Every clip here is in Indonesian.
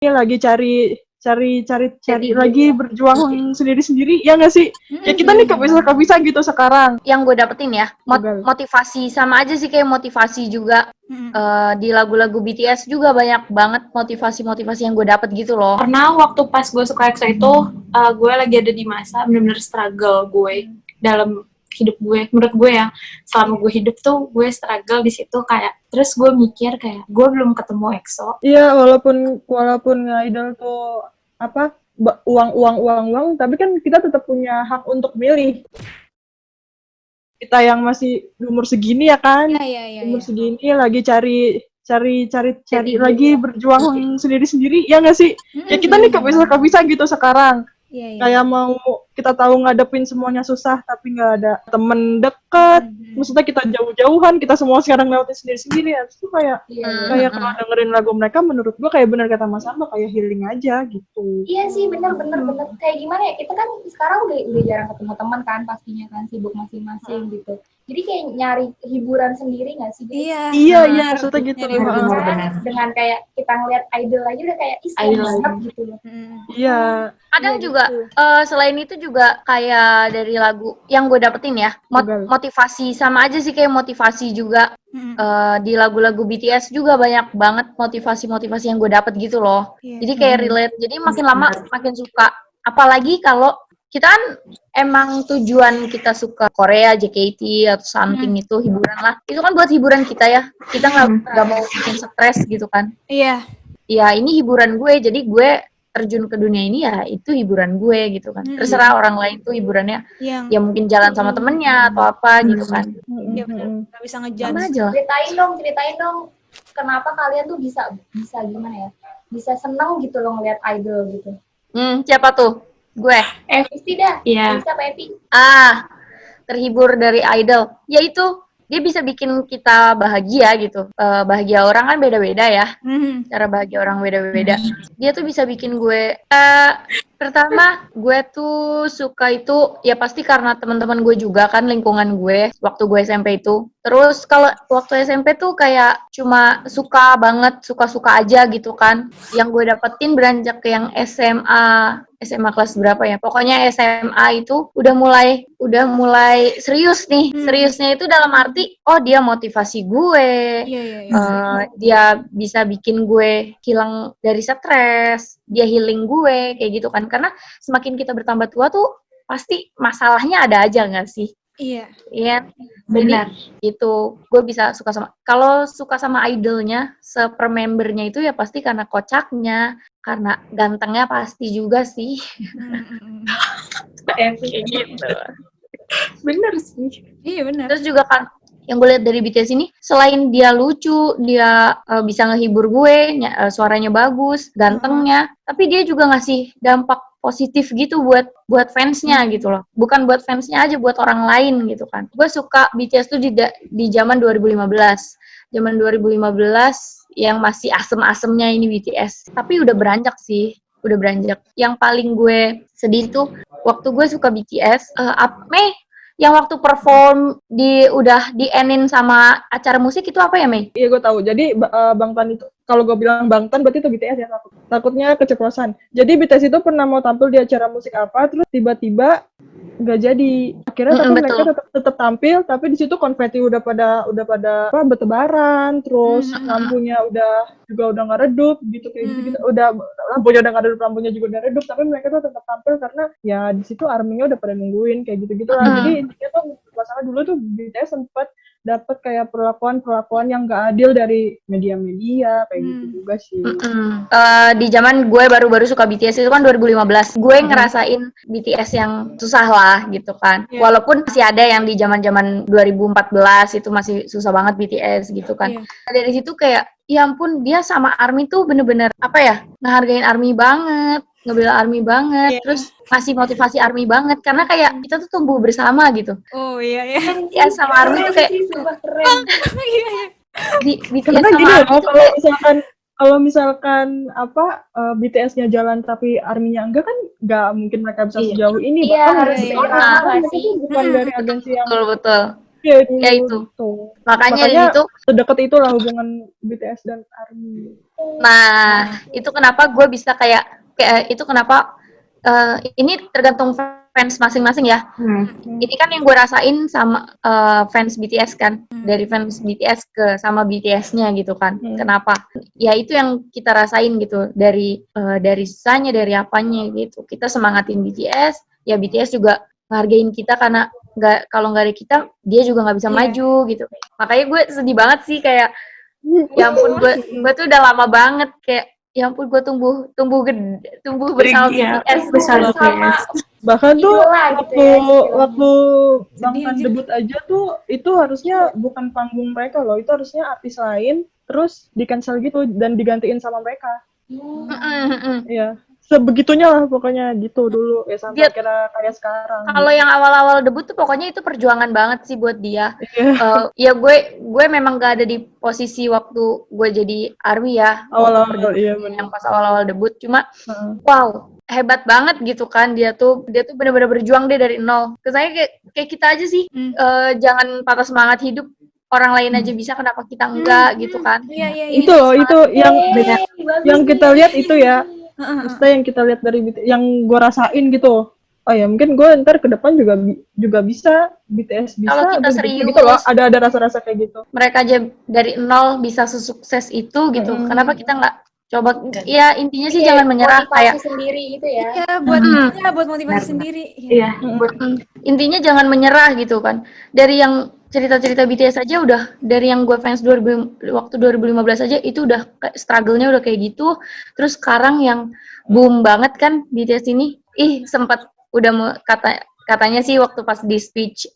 Ini lagi cari Jadi lagi berjuang sendiri-sendiri, ya nggak sih? Ya kita nih kepisah gitu sekarang. yang gue dapetin ya, Gagal. motivasi sama aja sih kayak motivasi juga. Di lagu-lagu BTS juga banyak banget motivasi-motivasi yang gue dapet gitu loh. Karena waktu pas gue suka EXO itu, gue lagi ada di masa bener-bener struggle gue dalam hidup gue. Menurut gue ya, selama gue hidup tuh gue struggle di situ kayak. Terus gue mikir kayak gue belum ketemu EXO. Iya, walaupun idol tuh apa uang, tapi kan kita tetap punya hak untuk milih. Kita yang masih umur segini ya kan, umur segini lagi cari lagi berjuang sendiri-sendiri, ya nggak sih? Ya kita nih kepisah gitu sekarang. Kayak mau kita tahu ngadepin semuanya susah, tapi nggak ada temen deket. Maksudnya kita jauh-jauhan, kita semua sekarang lewatin sendiri-sendiri ya. Itu kayak kalau dengerin lagu mereka, menurut gua kayak benar kata Mas Amba, kayak healing aja gitu. Iya sih, bener. Kayak gimana ya, kita kan sekarang udah jarang ketemu teman kan, pastinya kan sibuk masing-masing gitu. Jadi kayak nyari hiburan sendiri nggak sih? Iya, maksudnya gitu. Dengan kayak kita ngeliat idol aja udah kayak idol banget gitu loh. Iya. Kadang juga selain itu juga kayak dari lagu yang gue dapetin ya, motivasi sama aja sih kayak motivasi juga. Di lagu-lagu BTS juga banyak banget motivasi-motivasi yang gue dapet gitu loh. Jadi kayak relate. Jadi makin lama makin suka. Apalagi kalau kita kan emang tujuan kita suka Korea, JKT atau something itu hiburan lah. Itu kan buat hiburan kita ya. Kita nggak mau bikin stres gitu kan. Iya. Ya ini hiburan gue, jadi gue terjun ke dunia ini ya itu hiburan gue gitu kan. Terserah orang lain tuh hiburannya ya mungkin jalan sama temennya atau apa gitu kan. Iya benar. Nggak bisa ngejudge. Sama aja lah. Ceritain dong kenapa kalian tuh bisa gimana ya, bisa seneng gitu loh ngeliat idol gitu. Siapa tuh? Gue. Evi dah. Iya. Bisa apa Evi? Terhibur dari idol. Yaitu dia bisa bikin kita bahagia gitu. Bahagia orang kan beda-beda ya. Cara bahagia orang beda-beda. Dia tuh bisa bikin gue pertama gue tuh suka itu ya pasti karena teman-teman gue juga kan, lingkungan gue waktu gue SMP itu. Terus kalau waktu SMP tuh kayak cuma suka banget, suka-suka aja gitu kan. Yang gue dapetin beranjak ke yang SMA kelas berapa ya? Pokoknya SMA itu udah mulai serius nih. Seriusnya itu dalam arti dia motivasi gue. Dia bisa bikin gue hilang dari stres, dia healing gue kayak gitu kan. Karena semakin kita bertambah tua tuh pasti masalahnya ada aja nggak sih? Iya. Benar. Jadi itu gue bisa suka sama, kalau suka sama idolnya, seper membernya itu ya pasti karena kocaknya, karena gantengnya pasti juga sih. Kayak gitu. Bener sih. Iya benar. Terus juga kan yang gue lihat dari BTS ini, selain dia lucu, dia bisa ngehibur gue, suaranya bagus, gantengnya, tapi dia juga ngasih dampak positif gitu buat fansnya gitu loh. Bukan buat fansnya aja, buat orang lain gitu kan. Gue suka BTS tuh di zaman 2015. Zaman 2015 yang masih asem-asemnya ini BTS. Tapi udah beranjak sih. Yang paling gue sedih tuh waktu gue suka BTS, yang waktu perform udah di-endin sama acara musik itu apa ya, Mei? Iya, gue tahu. Jadi Bangtan itu, kalau gue bilang Bangtan berarti itu BTS ya, takutnya keceplosan. Jadi BTS itu pernah mau tampil di acara musik apa, terus tiba-tiba nggak jadi. Akhirnya tapi mereka tetap tampil, tapi di situ konfeti udah pada bertebaran, terus lampunya udah nggak redup gitu kayak gitu. Udah lampunya udah nggak redup, lampunya juga udah redup, tapi mereka tuh tetap tampil karena ya di situ arminya udah pada nungguin kayak gitu lah. Jadi intinya tuh masalah dulu tuh BTS sempat dapat kayak perlakuan yang nggak adil dari media-media kayak gitu juga sih. Di zaman gue baru-baru suka BTS itu kan 2015, gue ngerasain BTS yang susah lah gitu kan. Walaupun masih ada yang di zaman-zaman 2014 itu masih susah banget BTS gitu kan. Dari situ kayak ya ampun, dia sama ARMY tuh bener-bener ngehargain ARMY banget, ngebela ARMY banget, terus ngasih motivasi ARMY banget, karena kayak kita tuh tumbuh bersama gitu. Oh iya. Ya sama ARMY tuh kayak keren. Karena gini loh, kalau misalkan BTS-nya jalan tapi ARMY-nya enggak, kan nggak mungkin mereka bisa sejauh ini. Bahkan bukan dari agensi yang betul. Ya itu. Makanya itu sedekat itulah hubungan BTS dan ARMY. Nah, itu kenapa gue bisa kayak itu kenapa ini tergantung fans masing-masing ya. Ini kan yang gue rasain sama fans BTS kan, dari fans BTS ke sama BTS-nya gitu kan. Kenapa? Ya itu yang kita rasain gitu dari susahnya, dari apanya gitu. Kita semangatin BTS, ya BTS juga ngehargain kita karena kalau nggak ada kita dia juga nggak bisa maju gitu. Makanya gue sedih banget sih kayak ya ampun gue tuh udah lama banget kayak ya ampun gue tumbuh bersama BTS bersama sama Bahkan tuh idola gitu ya, waktu Bang Sedih Tan anjir. debut aja tuh itu harusnya bukan panggung mereka loh, itu harusnya artis lain terus di cancel gitu dan digantiin sama mereka. Iya, sebegitunya lah pokoknya gitu dulu ya sampai Dia- kira kayak sekarang. Kalau yang awal-awal debut tuh pokoknya itu perjuangan banget sih buat dia. Iya. Ya gue memang gak ada di posisi waktu gue jadi ARMY ya. Awal-awal iya Yang benar. pas awal-awal debut. Cuma Heeh. wow, hebat banget gitu kan dia tuh benar-benar berjuang deh dari nol. Kesannya kayak kita aja sih. Jangan patah semangat hidup. Orang lain aja bisa, kenapa kita enggak gitu kan? Iya. Itu loh, itu yang yang kita lihat itu ya. Heeh. Maksudnya yang kita lihat dari yang gue rasain gitu. Oh ya mungkin gue ntar ke depan juga bisa BTS bisa. Kalau kita gitu, serius, gitu loh. Ada rasa-rasa kayak gitu. mereka aja dari nol bisa sesukses itu gitu. Kenapa kita nggak coba? Ya intinya sih jangan menyerah motivasi kayak sendiri gitu ya. Iya, buat motivasi sendiri. Iya, intinya jangan menyerah gitu kan. Dari yang cerita-cerita BTS aja udah, dari yang gue fans waktu 2015 aja itu udah struggle-nya udah kayak gitu. Terus sekarang yang boom banget kan BTS ini, sempat udah katanya sih waktu pas di speech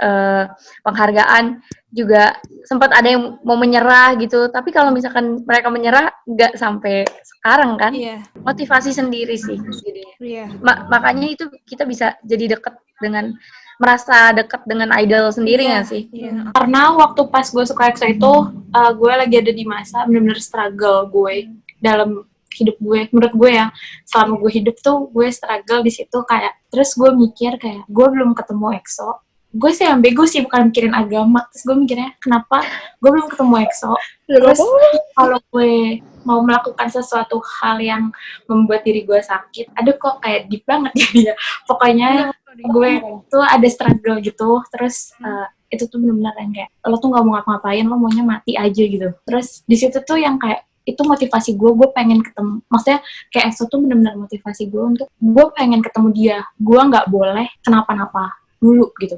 penghargaan juga sempat ada yang mau menyerah gitu. Tapi kalau misalkan mereka menyerah nggak sampai sekarang kan. Iya. Motivasi sendiri sih jadinya. Iya. Makanya itu kita bisa jadi merasa dekat dengan idol sendiri nggak sih? Iya. karena waktu pas gue suka EXO itu gue lagi ada di masa bener-bener struggle gue dalam hidup gue. Menurut gue ya, selama gue hidup tuh gue struggle di situ kayak. Terus gue mikir kayak gue belum ketemu EXO. Gue sih yang bego sih, bukan mikirin agama. Terus gue mikirnya kenapa gue belum ketemu EXO. Terus kalau gue mau melakukan sesuatu hal yang membuat diri gue sakit, aduh kok kayak deep banget ya dia. Pokoknya gue tuh ada struggle gitu. Terus itu tuh benar-benar yang kayak lo tuh nggak mau ngapa-ngapain, lo maunya mati aja gitu. Terus di situ tuh yang kayak itu motivasi gue pengen ketemu, maksudnya kayak EXO tuh benar-benar motivasi gue untuk gue pengen ketemu dia, gue nggak boleh kenapa-napa dulu gitu.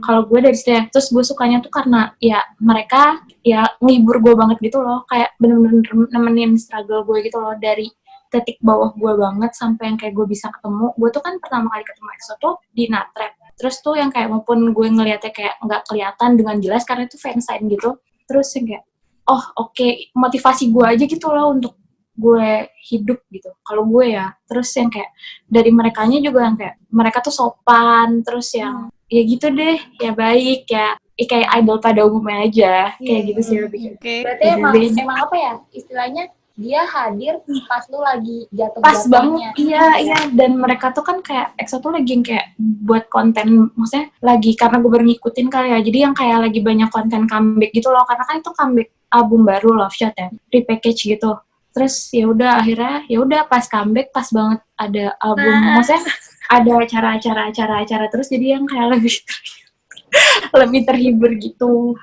Kalau gue dari situ, terus gue sukanya tuh karena ya mereka ya ngehibur gue banget gitu loh, kayak bener-bener nemenin struggle gue gitu loh, dari titik bawah gue banget sampai yang kayak gue bisa ketemu. Gue tuh kan pertama kali ketemu EXO tuh di Natrap, terus tuh yang kayak maupun gue ngeliatnya kayak nggak kelihatan dengan jelas karena itu fansign gitu, terus yang kayak oh oke, motivasi gue aja gitu loh untuk gue hidup gitu. Kalau gue ya, terus yang kayak dari merekanya juga yang kayak mereka tuh sopan, terus yang ya gitu deh, ya baik ya, kayak idol pada umumnya aja, kayak gitu sih lebih. Berarti emang apa ya istilahnya, dia hadir pas lu lagi jatuh Pas banget, iya, dan mereka tuh kan kayak EXO tuh lagi yang kayak buat konten, maksudnya lagi karena gue baru ngikutin kali ya, jadi yang kayak lagi banyak konten comeback gitu loh, karena kan itu comeback album baru Love Shot ya, repackage gitu. Terus ya udah akhirnya ya udah pas comeback pas banget ada album, maksudnya ada acara terus, jadi yang kayak lebih terhibur gitu.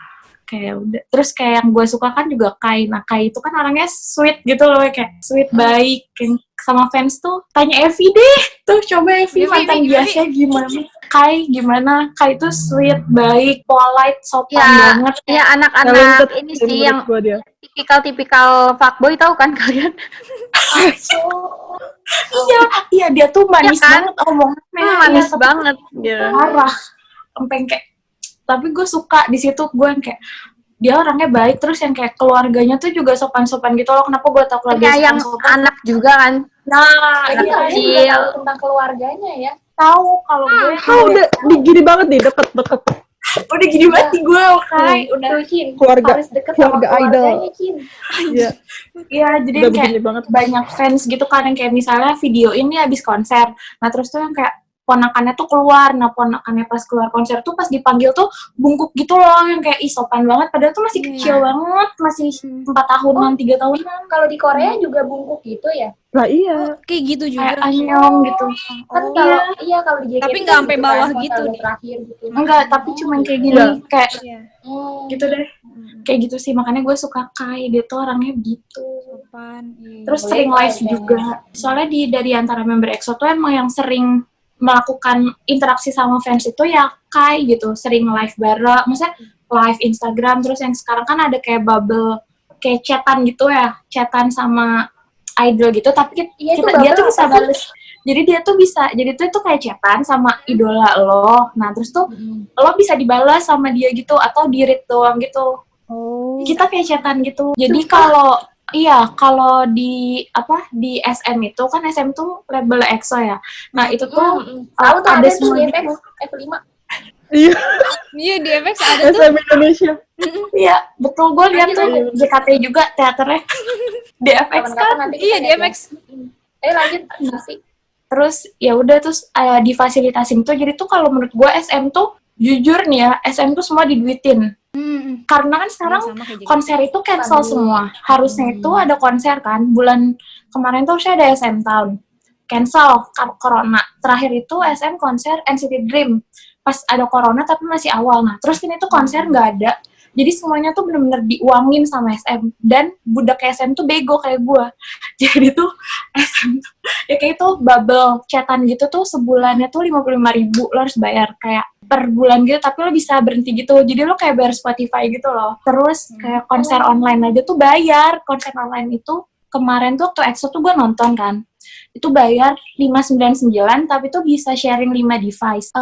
Kayak udah, terus kayak yang gue suka kan juga Kai. Nah Kai itu kan orangnya sweet gitu loh, kayak sweet, baik. Yang sama fans tuh tanya Evi deh, tuh coba Evi mantan biasanya gimana. Kai gimana? Kai itu sweet, baik, polite, sopan banget. Ya anak-anak ini sih yang tipikal fuckboy, tahu kan kalian? Iya dia tuh manis banget omongnya, manis banget gitu. Parah, sampai kayak, tapi gue suka di situ, gue yang kayak dia orangnya baik, terus yang kayak keluarganya tuh juga sopan-sopan gitu loh. Kenapa gue tau keluarga yang sopan-sopan? Anak juga kan. Nah, jadi anak kalian juga tahu tentang keluarganya ya. Tahu kalau gue udah gini banget nih, deket. Udah gini banget nih gue, Kai. Udah Cin, keluarga harus deket sama keluarganya, Cin. Iya. Iya, jadi Udah kayak begini banget. banyak fans gitu kan yang kayak misalnya video ini habis konser. Nah, terus tuh yang kayak ponakannya tuh keluar. Nah, ponakannya pas keluar konser tuh pas dipanggil tuh bungkuk gitu loh, yang kayak ih sopan banget. Padahal tuh masih kecil banget, masih 4 tahunan, 3 tahunan. Kalau di Korea juga bungkuk gitu ya? Lah iya. Kayak gitu juga. Kayak anyong gitu. Kan kalau kalau di JKT Tapi kan nggak sampai gitu bawah kan, gitu konser deh. terakhir gitu. Enggak, tapi cuman kayak gini, Iya. kayak Iya. gitu deh. Kayak gitu sih, makanya gue suka Kai, dia tuh orangnya gitu. Sopan. Iya. Terus Boleh sering lah, live kayaknya. juga. Soalnya dari antara member EXO tuh emang yang sering melakukan interaksi sama fans itu ya Kai gitu. Sering live bareng, maksudnya live Instagram. Terus yang sekarang kan ada kayak bubble, kayak chatan gitu ya. Chatan sama idol gitu, tapi Iya, itu dia tuh bubble bisa apa sih? bales. Jadi dia tuh bisa, jadi tuh itu kayak chatan sama idola lo. Nah terus tuh lo bisa dibalas sama dia gitu, atau di-read doang gitu. Oh. Kita kayak chatan gitu. Jadi kalau kalau di SM itu kan SM tuh label EXO ya. Nah, itu tuh Tahu tuh ada ada tuh semua di gitu. FX F5. Iya. Iya di FX ada tuh. SM Indonesia. Iya, betul, gue lihat tuh Lanjut. JKT juga teaternya di FX kan. Kapan-kapan nanti kita Iya di lihat FX. ya. Lanjut pasti. Terus ya udah terus difasilitasin tuh. Jadi tuh kalau menurut gue SM tuh jujur nih ya, SM tuh semua diduitin. Karena kan sekarang Sama kayak gitu. konser itu cancel semua. Harusnya itu ada konser kan. Bulan kemarin tuh harusnya ada SM Town. Cancel corona. Terakhir itu SM konser NCT Dream. Pas ada corona tapi masih awal. Nah, terus ini tuh konser nggak ada. Jadi semuanya tuh bener-bener diuangin sama SM. Dan budak SM tuh bego kayak gue. Jadi tuh SM tuh, ya kayak itu bubble chatan gitu tuh sebulannya tuh 55.000 lo harus bayar kayak per bulan gitu, tapi lo bisa berhenti gitu. Jadi lo kayak bayar Spotify gitu loh. Terus kayak konser online aja tuh bayar. Konser online itu kemarin tuh waktu EXO tuh gue nonton kan. Itu bayar 599 tapi tuh bisa sharing 5 device.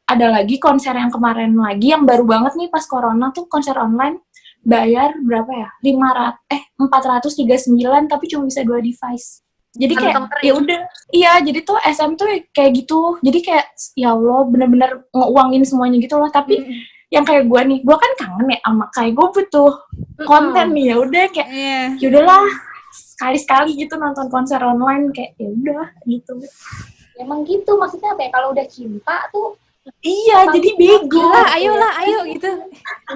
Ada lagi konser yang kemarin lagi yang baru banget nih pas corona tuh konser online bayar berapa ya? 439 tapi cuma bisa 2 device. Jadi kayak ya udah, iya jadi tuh SM tuh kayak gitu. Jadi kayak ya Allah bener-bener ngeuangin semuanya gitu loh. Tapi yang kayak gue nih, gue kan kangen ya sama kayak gue butuh konten nih, ya udah kayak ya udahlah sekali-sekali gitu nonton konser online kayak ya udah gitu. Emang gitu maksudnya apa ya? Kalau udah cinta tuh Iya, jadi bego. Ayo gitu.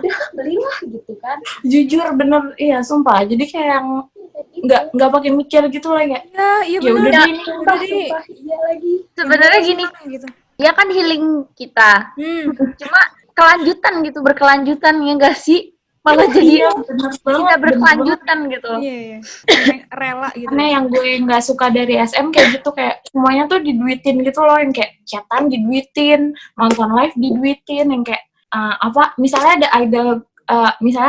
udah belilah gitu kan. Jujur bener, iya sumpah. Jadi kayak yang nggak pakai mikir gitu lah ya. Iya Ya udah benar. deh. Sumpah, iya lagi. Sebenarnya gini, Gitu. dia kan healing kita. Cuma kelanjutan gitu, berkelanjutan ya enggak sih? Malah jadi Iya, bener kita banget. berkelanjutan gitu. Iya. Sampai rela gitu. Karena yang gue nggak suka dari SM kayak gitu, kayak semuanya tuh diduitin gitu loh, yang kayak chatan diduitin, nonton live diduitin, yang kayak misalnya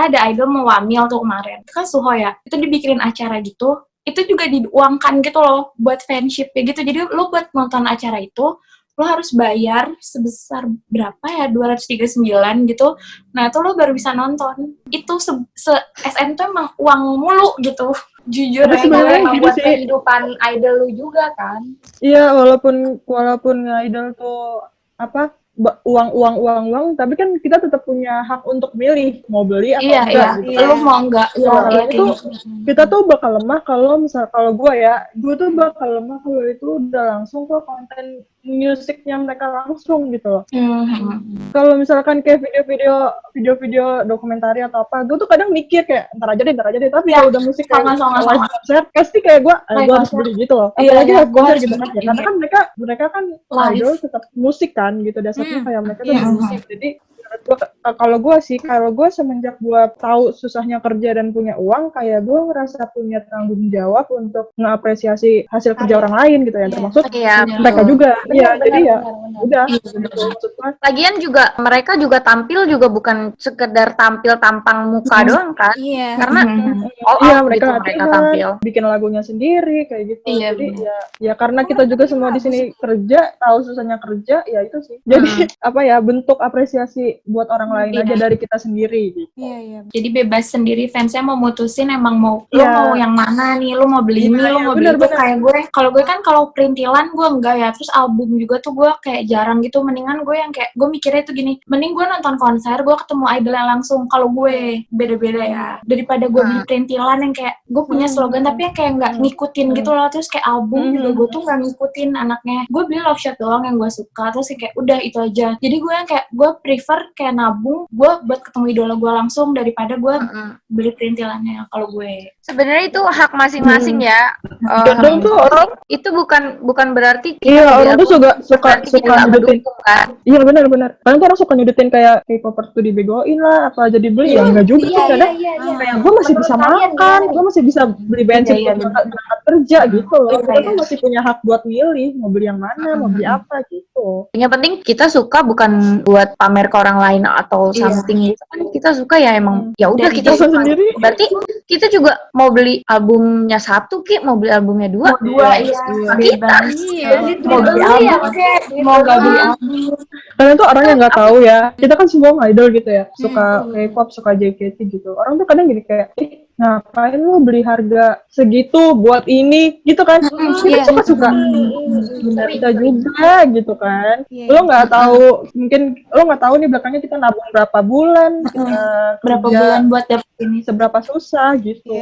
ada idol mau wamil tuh kemarin, itu kan Suho ya, itu dibikinin acara gitu, itu juga diuangkan gitu loh buat fanship ya gitu. Jadi lo buat nonton acara itu lo harus bayar sebesar berapa ya, 239 gitu. Nah itu lo baru bisa nonton. Itu SM tuh emang uang mulu gitu. Jujur Tapi ya, sebenarnya Emang gini buat sih. kehidupan idol lu juga kan. Iya, walaupun idol tuh uang, tapi kan kita tetap punya hak untuk milih mau beli atau iya, enggak gitu. lo mau enggak, Soalnya iya, itu kita tuh bakal lemah kalau gue tuh bakal lemah kalau itu udah langsung ke konten musiknya mereka langsung gitu loh. Kalau misalkan kayak video-video dokumentari atau apa, gue tuh kadang mikir kayak ntar aja deh, tapi kalau udah musik kayak sama. live konser, pasti kayak gue harus beli gitu loh. Iya, Apalagi live gue konser harus gitu kan, beli. karena kan mereka kan Live. idol tetap musik kan gitu, dasarnya kayak mereka tuh Iya. musik. Jadi kalau gue semenjak gue tahu susahnya kerja dan punya uang, kayak gue ngerasa punya tanggung jawab untuk mengapresiasi hasil kerja orang lain gitu ya, termasuk mereka juga. Iya, jadi ya udah gitu maksud gue. Lagian juga mereka juga tampil juga bukan sekedar tampil tampang muka doang kan. Iya. Karena Iya, mereka mereka tampil. bikin lagunya sendiri kayak gitu. Iya, Jadi ya karena kita juga semua di sini kerja, tahu susahnya kerja, ya itu sih. Jadi bentuk apresiasi buat orang lain aja dari kita sendiri gitu. Iya. Jadi bebas sendiri, fansnya mau mutusin emang mau lo Iya. mau yang mana nih, lo mau beli ini, lo mau beli itu. bener. Kayak gue, kalau gue kan kalau perintilan gue enggak ya, terus album juga tuh gue kayak jarang gitu. Mendingan gue yang kayak gue mikirnya itu gini, mending gue nonton konser, gue ketemu idolnya langsung. Kalau gue beda-beda ya, daripada gue beli perintilan yang kayak gue punya slogan tapi yang kayak nggak ngikutin gitu loh. Terus kayak album juga gue tuh nggak ngikutin anaknya. Gue beli Love Shot doang yang gue suka, terus kayak udah itu aja. Jadi gue yang kayak gue prefer kayak nabung gue buat ketemu idola gue langsung daripada gue beli perintilannya. Kalau gue Sebenarnya itu hak masing-masing ya. Kadang tuh orang Itu bukan berarti kita iya beli orang tuh album suka berarti kita nggak nyudutin. mendukung kan. Iya benar. Kadang tuh orang suka nyudutin kayak K-popers tuh dibegoin lah, apa jadi beli ya enggak juga sih kadang. Kayak gue masih bisa makan, gue masih bisa beli bensin buat berangkat kerja gitu loh. Kita tuh masih punya hak buat milih mau beli yang mana, mau beli apa gitu. Yang penting kita suka bukan buat pamer ke orang lain atau something gitu kan. Kita suka ya emang ya udah kita kita suka. sendiri. Berarti kita juga mau beli albumnya 1 Ki, mau beli albumnya 2. Kita mau beli album kayak mau gak beli album. Kadang tuh orang yang nggak tahu ya, kita kan semua idol gitu ya, suka K-pop, suka JKT gitu. Orang tuh kadang gini kayak, ngapain lu beli harga segitu buat ini gitu kan? Kita suka-suka kita juga gitu kan. Lo nggak tahu, mungkin lo nggak tahu nih belakangnya kita nabung berapa bulan, kita Berapa kerja bulan buat dapet ini. seberapa susah gitu.